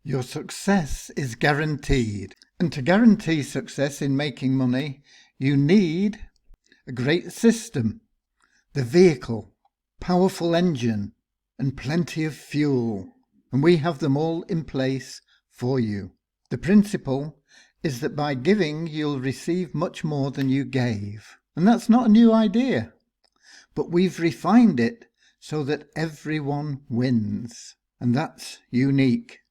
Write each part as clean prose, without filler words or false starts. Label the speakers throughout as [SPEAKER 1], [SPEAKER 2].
[SPEAKER 1] Your success is guaranteed. And to guarantee success in making money, you need a great system, the vehicle, powerful engine, and plenty of fuel. And we have them all in place for you. The principle is that by giving, you'll receive much more than you gave. And that's not a new idea, but we've refined it so that everyone wins. And that's unique.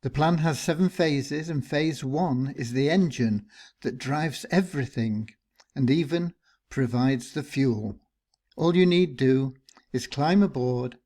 [SPEAKER 1] The plan has 7 phases, and phase 1 is the engine that drives everything and even provides the fuel. All you need do is climb aboard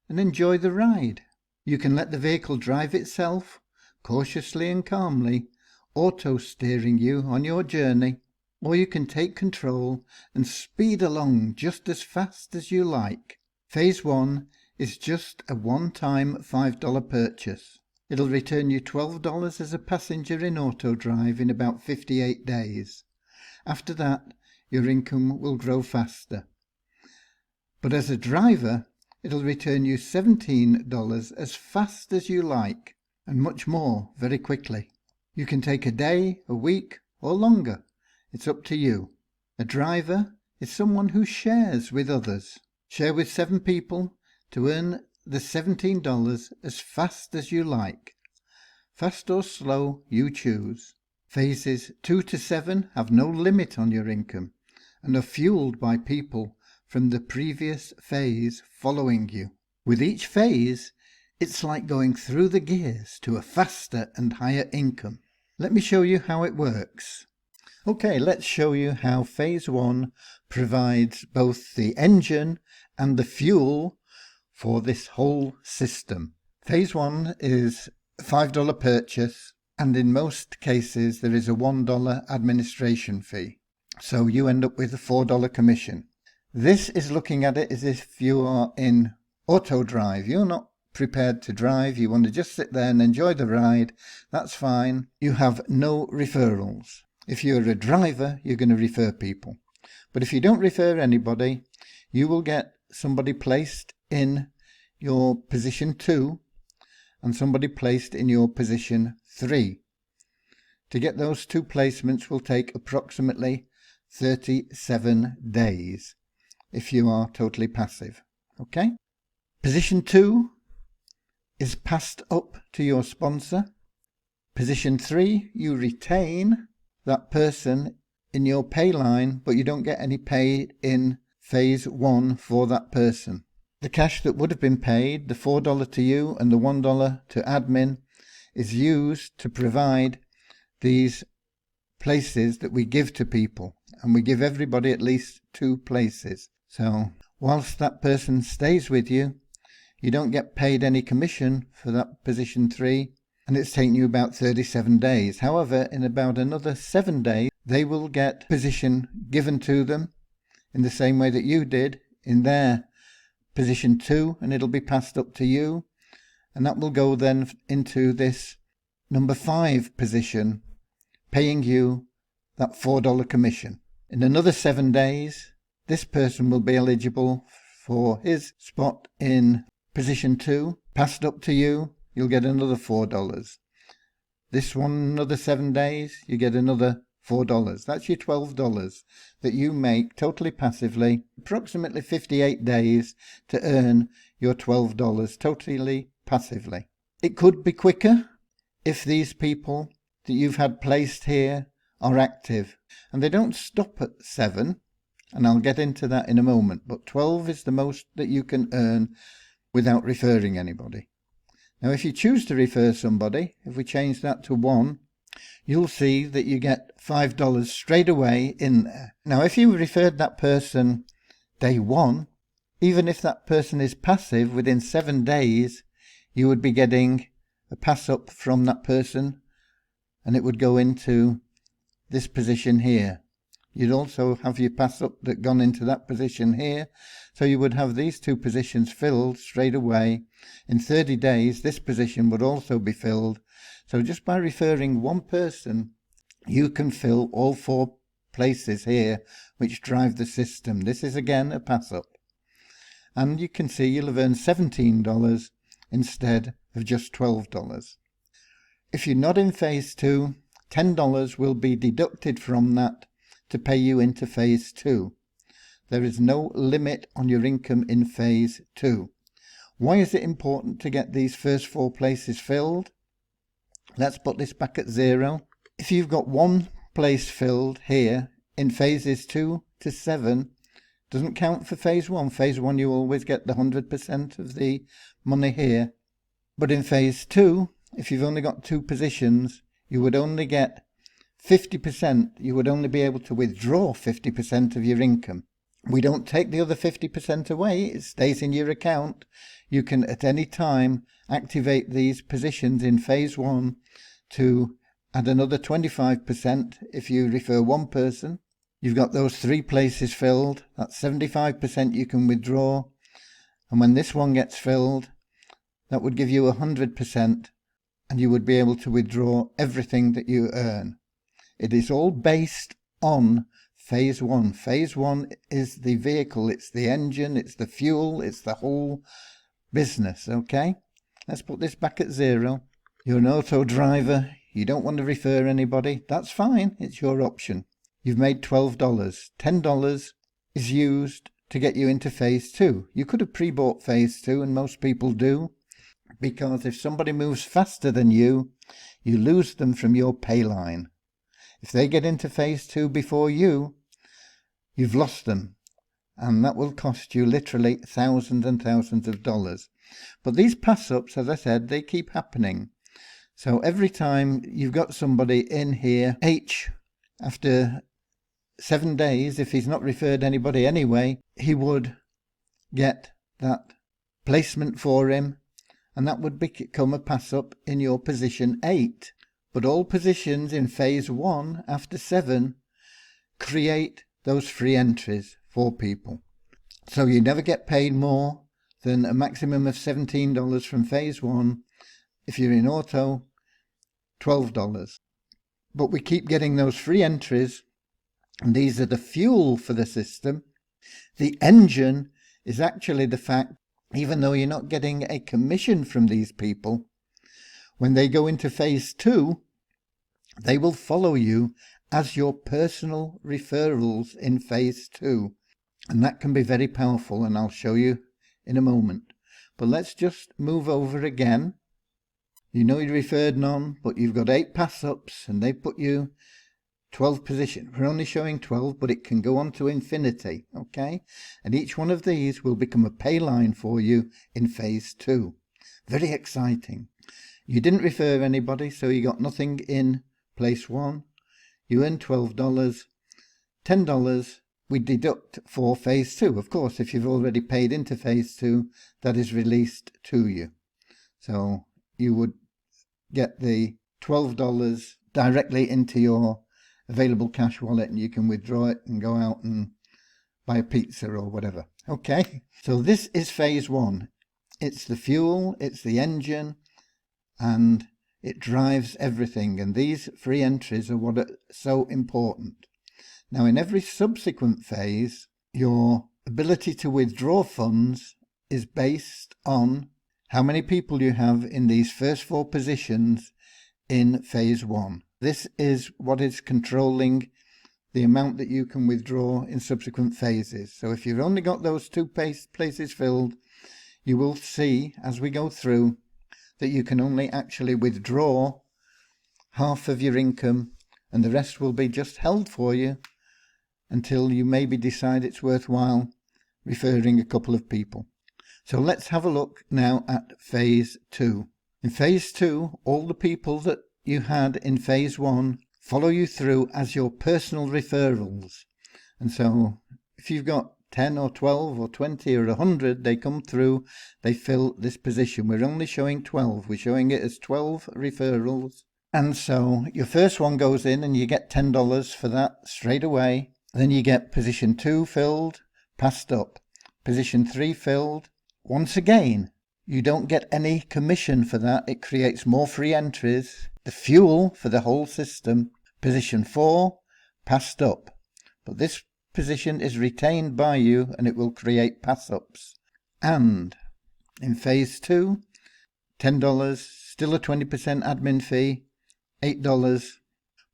[SPEAKER 1] and enjoy the ride. You can let the vehicle drive itself, cautiously and calmly, auto-steering you on your journey, or you can take control and speed along just as fast as you like. Phase 1 is just a one-time $5 purchase. It'll return you $12 as a passenger in AutoDrive in about 58 days. After that, your income will grow faster. But as a driver, it'll return you $17 as fast as you like, and much more very quickly. You can take a day, a week, or longer. It's up to you. A driver is someone who shares with others. Share with 7 people to earn the $17 as fast as you like. Fast or slow, you choose. Phases 2 to 7 have no limit on your income and are fueled by people from the previous phase following you. With each phase, it's like going through the gears to a faster and higher income. Let me show you how it works. Okay, let's show you how phase 1 provides both the engine and the fuel for this whole system. Phase 1 is a $5 purchase, and in most cases there is a $1 administration fee. So you end up with a $4 commission. This is looking at it as if you are in AutoDrive. You're not prepared to drive. You want to just sit there and enjoy the ride. That's fine. You have no referrals. If you're a driver, you're going to refer people. But if you don't refer anybody, you will get somebody placed in your position 2 and somebody placed in your position 3. To get those 2 placements will take approximately 37 days if you are totally passive. Okay? Position 2 is passed up to your sponsor. Position 3, you retain that person in your pay line, but you don't get any pay in phase 1 for that person. The cash that would have been paid, the $4 to you and the $1 to admin, is used to provide these places that we give to people, and we give everybody at least 2 places. So whilst that person stays with you, you don't get paid any commission for that position 3, and it's taken you about 37 days. However, in about another 7 days, they will get position given to them in the same way that you did in their position 2, and it'll be passed up to you, and that will go then into this number 5 position, paying you that $4 commission. In another 7 days, this person will be eligible for his spot in position 2, passed up to you. You'll get another $4. This one, another 7 days, you get another $4. That's your $12 that you make totally passively, approximately 58 days to earn your $12 totally passively. It could be quicker if these people that you've had placed here are active, and they don't stop at 7, and I'll get into that in a moment, but 12 is the most that you can earn without referring anybody. Now if you choose to refer somebody, if we change that to 1, you'll see that you get $5 straight away in there. Now if you referred that person day 1, even if that person is passive, within 7 days you would be getting a pass up from that person, and it would go into this position here. You'd also have your pass up that gone into that position here, so you would have these 2 positions filled straight away. In 30 days this position would also be filled. So just by referring 1 person, you can fill all 4 places here which drive the system. This is again a pass up. And you can see you'll have earned $17 instead of just $12. If you're not in phase 2, $10 will be deducted from that to pay you into phase 2. There is no limit on your income in phase 2. Why is it important to get these first 4 places filled? Let's put this back at 0. If you've got 1 place filled here in phases 2 to 7, doesn't count for phase 1. Phase 1 you always get the 100% of the money here. But in phase 2, if you've only got 2 positions, you would only get 50%. You would only be able to withdraw 50% of your income. We don't take the other 50% away. It stays in your account. You can at any time activate these positions in phase 1 to add another 25% if you refer 1 person. You've got those 3 places filled. That's 75% you can withdraw. And when this one gets filled, that would give you 100%, and you would be able to withdraw everything that you earn. It is all based on phase 1. Phase 1 is the vehicle, it's the engine, it's the fuel, it's the whole business, okay? Let's put this back at 0. You're an auto driver, you don't want to refer anybody, that's fine, it's your option. You've made $12. $10 is used to get you into phase 2. You could have pre-bought phase 2, and most people do, because if somebody moves faster than you, you lose them from your pay line. If they get into phase 2 before you, you've lost them, and that will cost you literally thousands and thousands of dollars. But these pass-ups, as I said, they keep happening. So every time you've got somebody in here, H, after 7 days, if he's not referred anybody anyway, he would get that placement for him, and that would become a pass-up in your position 8. But all positions in phase 1 after 7 create those free entries for people. So you never get paid more than a maximum of $17 from phase 1. If you're in auto, $12. But we keep getting those free entries, and these are the fuel for the system. The engine is actually the fact, even though you're not getting a commission from these people, when they go into phase 2, they will follow you as your personal referrals in phase 2. And that can be very powerful, and I'll show you in a moment. But let's just move over again. You know you referred none, but you've got 8 pass-ups, and they put you 12 position. We're only showing 12, but it can go on to infinity, okay? And each one of these will become a pay line for you in phase 2. Very exciting. You didn't refer anybody, so you got nothing in place 1. You earn $12. $10 we deduct for phase 2. Of course, if you've already paid into phase 2, that is released to you. So you would get the $12 directly into your available cash wallet, and you can withdraw it and go out and buy a pizza or whatever. Okay, so this is phase 1. It's the fuel, it's the engine, and it drives everything, and these free entries are what are so important. Now, in every subsequent phase, your ability to withdraw funds is based on how many people you have in these first 4 positions in phase 1. This is what is controlling the amount that you can withdraw in subsequent phases. So if you've only got those 2 places filled, you will see as we go through that you can only actually withdraw half of your income, and the rest will be just held for you until you maybe decide it's worthwhile referring a couple of people. So let's have a look now at phase 2. In phase 2, all the people that you had in phase 1 follow you through as your personal referrals. And so if you've got 10 or 12 or 20 or 100, they come through, they fill this position. We're only showing 12. We're showing it as 12 referrals. And so your first one goes in and you get $10 for that straight away. Then you get position 2 filled, passed up. Position 3 filled. Once again, you don't get any commission for that. It creates more free entries. The fuel for the whole system. Position 4, passed up. But this position is retained by you, and it will create pass-ups. And in phase 2, $10, still a 20% admin fee, $8.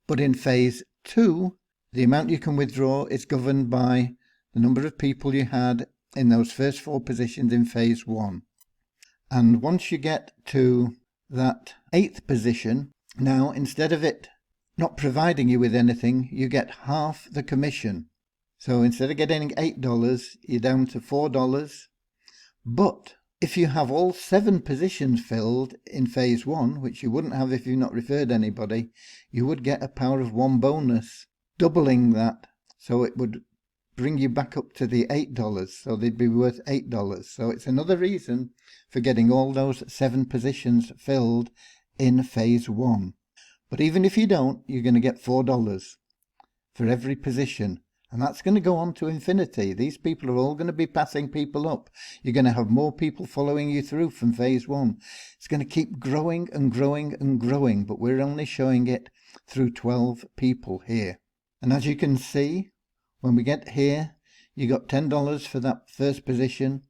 [SPEAKER 1] But in phase 2, the amount you can withdraw is governed by the number of people you had in those first 4 positions in phase 1. And once you get to that 8th position, now instead of it not providing you with anything, you get half the commission. So instead of getting $8, you're down to $4. But if you have all 7 positions filled in phase 1, which you wouldn't have if you've not referred anybody, you would get a power of 1 bonus, doubling that. So it would bring you back up to the $8. So they'd be worth $8. So it's another reason for getting all those 7 positions filled in phase 1. But even if you don't, you're going to get $4 for every position. And that's going to go on to infinity. These people are all going to be passing people up. You're going to have more people following you through from phase 1. It's going to keep growing and growing and growing, but we're only showing it through 12 people here. And as you can see, when we get here, you got $10 for that first position.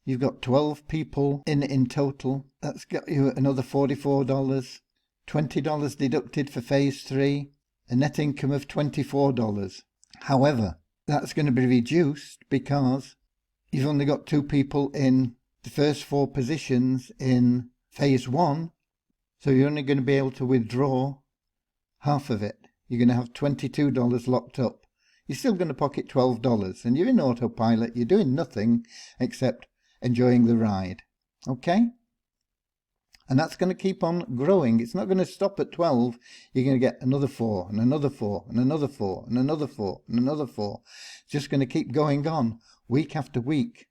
[SPEAKER 1] You've got 12 people in total. That's got you another $44. $20 deducted for phase 3. A net income of $24. However, that's going to be reduced because you've only got 2 people in the first 4 positions in phase 1. So you're only going to be able to withdraw half of it. You're going to have $22 locked up. You're still going to pocket $12 and you're in autopilot. You're doing nothing except enjoying the ride. Okay? And that's going to keep on growing. It's not going to stop at 12. You're going to get another 4 and another 4 and another 4 and another 4 and another 4. It's just going to keep going on week after week.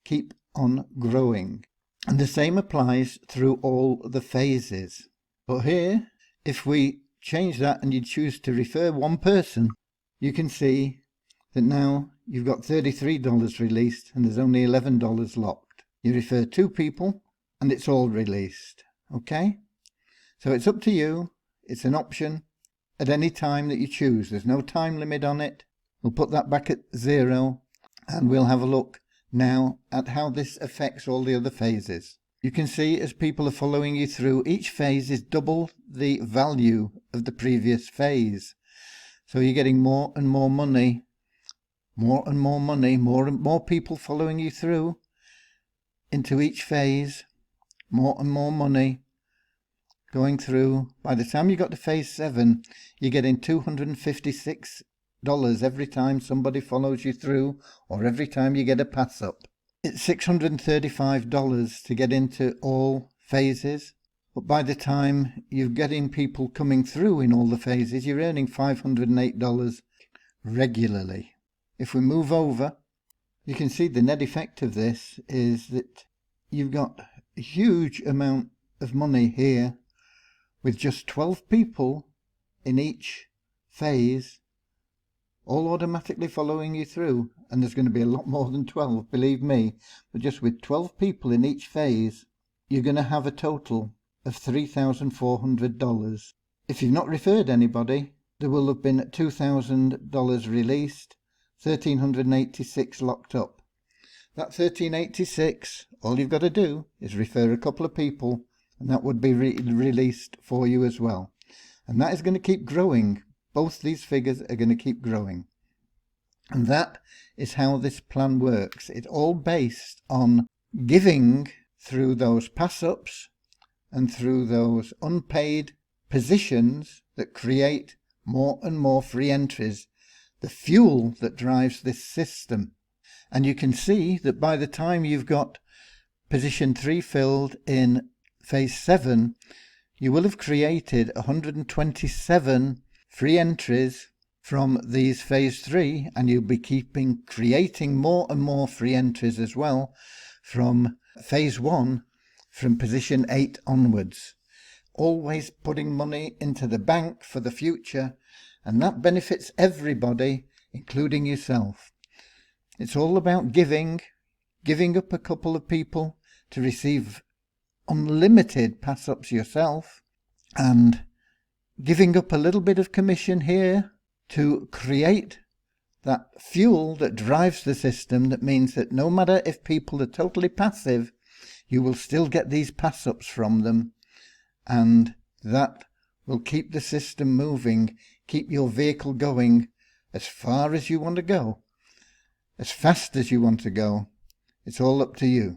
[SPEAKER 1] Keep on growing. And the same applies through all the phases. But here, if we change that and you choose to refer 1 person, you can see that now you've got $33 released and there's only $11 locked. You refer 2 people and it's all released. Okay? So it's up to you. It's an option at any time that you choose. There's no time limit on it. We'll put that back at 0 and we'll have a look now at how this affects all the other phases. You can see as people are following you through, each phase is double the value of the previous phase. So you're getting more and more money, more and more money, more and more people following you through into each phase. More and more money going through. By the time you got to phase 7, you're getting $256 every time somebody follows you through or every time you get a pass up. It's $635 to get into all phases. But by the time you're getting people coming through in all the phases, you're earning $508 regularly. If we move over, you can see the net effect of this is that you've got a huge amount of money here with just 12 people in each phase all automatically following you through, and there's going to be a lot more than 12, believe me, but just with 12 people in each phase you're going to have a total of $3,400. If you've not referred anybody, there will have been $2,000 released, $1,386 locked up. That $1,386, all you've got to do is refer a couple of people and that would be released for you as well. And that is going to keep growing. Both these figures are going to keep growing. And that is how this plan works. It's all based on giving through those pass-ups and through those unpaid positions that create more and more free entries, the fuel that drives this system. And you can see that by the time you've got position 3 filled in phase 7, you will have created 127 free entries from these phase 3, and you'll be creating more and more free entries as well from phase 1, from position 8 onwards. Always putting money into the bank for the future, and that benefits everybody, including yourself. It's all about giving up a couple of people to receive unlimited pass-ups yourself, and giving up a little bit of commission here to create that fuel that drives the system. That means that no matter if people are totally passive, you will still get these pass-ups from them, and that will keep the system moving, keep your vehicle going as far as you want to go, as fast as you want to go. It's all up to you.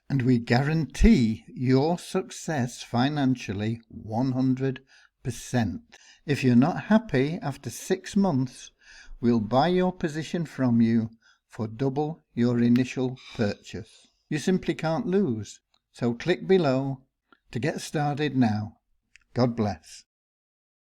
[SPEAKER 1] And we guarantee your success financially 100%. If you're not happy after 6 months, we'll buy your position from you for double your initial purchase. You simply can't lose. So click below to get started now. God bless.